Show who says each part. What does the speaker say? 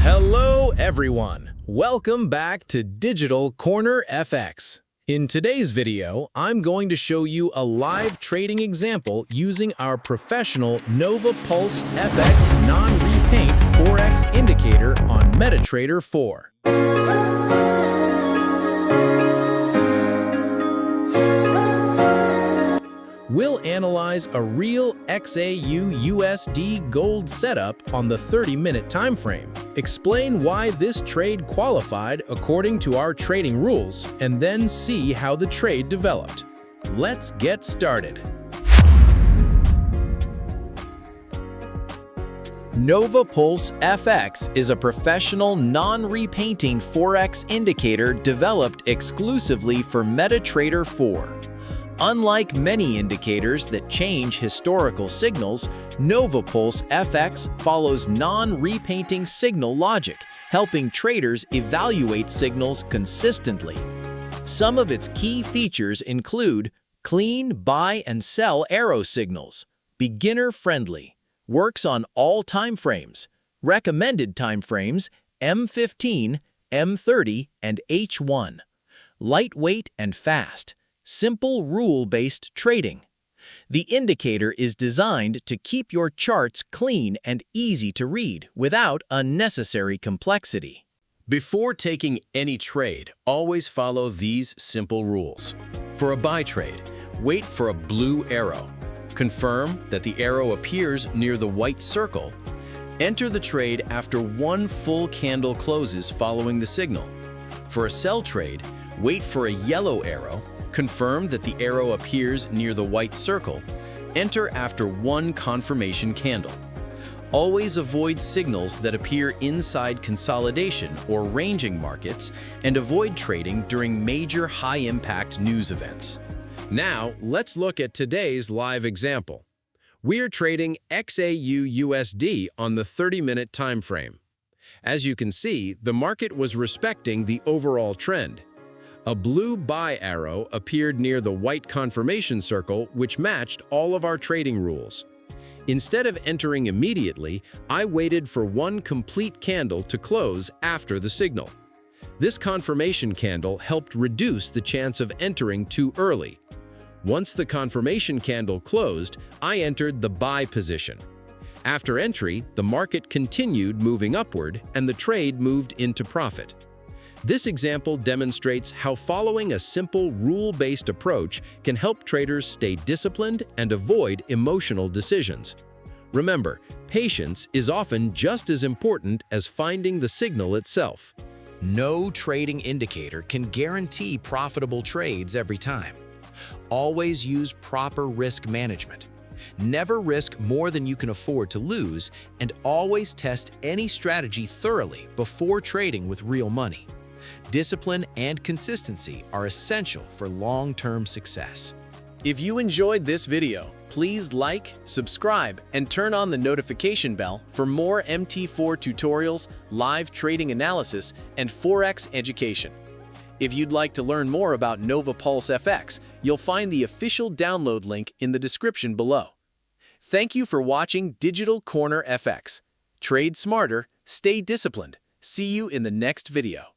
Speaker 1: Hello everyone! Welcome back to Digital Corner FX. In today's video, I'm going to show you a live trading example using our professional NovaPulse FX Non-Repaint Forex Indicator on MetaTrader 4. We'll analyze a real XAUUSD gold setup on the 30-minute time frame, explain why this trade qualified according to our trading rules, and then see how the trade developed. Let's get started. NovaPulse FX is a professional non-repainting Forex indicator developed exclusively for MetaTrader 4. Unlike many indicators that change historical signals, NovaPulse FX follows non-repainting signal logic, helping traders evaluate signals consistently. Some of its key features include clean buy and sell arrow signals, beginner-friendly, works on all timeframes, recommended timeframes M15, M30, and H1, lightweight and fast, simple rule-based trading. The indicator is designed to keep your charts clean and easy to read without unnecessary complexity. Before taking any trade, always follow these simple rules. For a buy trade, wait for a blue arrow. Confirm that the arrow appears near the white circle. Enter the trade after one full candle closes following the signal. For a sell trade, wait for a yellow arrow. Confirm that the arrow appears near the white circle. Enter after one confirmation candle. Always avoid signals that appear inside consolidation or ranging markets, and avoid trading during major high-impact news events. Now, let's look at today's live example. We're trading XAUUSD on the 30-minute time frame. As you can see, the market was respecting the overall trend. A blue buy arrow appeared near the white confirmation circle, which matched all of our trading rules. Instead of entering immediately, I waited for one complete candle to close after the signal. This confirmation candle helped reduce the chance of entering too early. Once the confirmation candle closed, I entered the buy position. After entry, the market continued moving upward and the trade moved into profit. This example demonstrates how following a simple rule-based approach can help traders stay disciplined and avoid emotional decisions. Remember, patience is often just as important as finding the signal itself. No trading indicator can guarantee profitable trades every time. Always use proper risk management. Never risk more than you can afford to lose, and always test any strategy thoroughly before trading with real money. Discipline and consistency are essential for long-term success. If you enjoyed this video, please like, subscribe, and turn on the notification bell for more MT4 tutorials, live trading analysis, and Forex education. If you'd like to learn more about NovaPulse FX, you'll find the official download link in the description below. Thank you for watching Digital Corner FX. Trade smarter, stay disciplined. See you in the next video.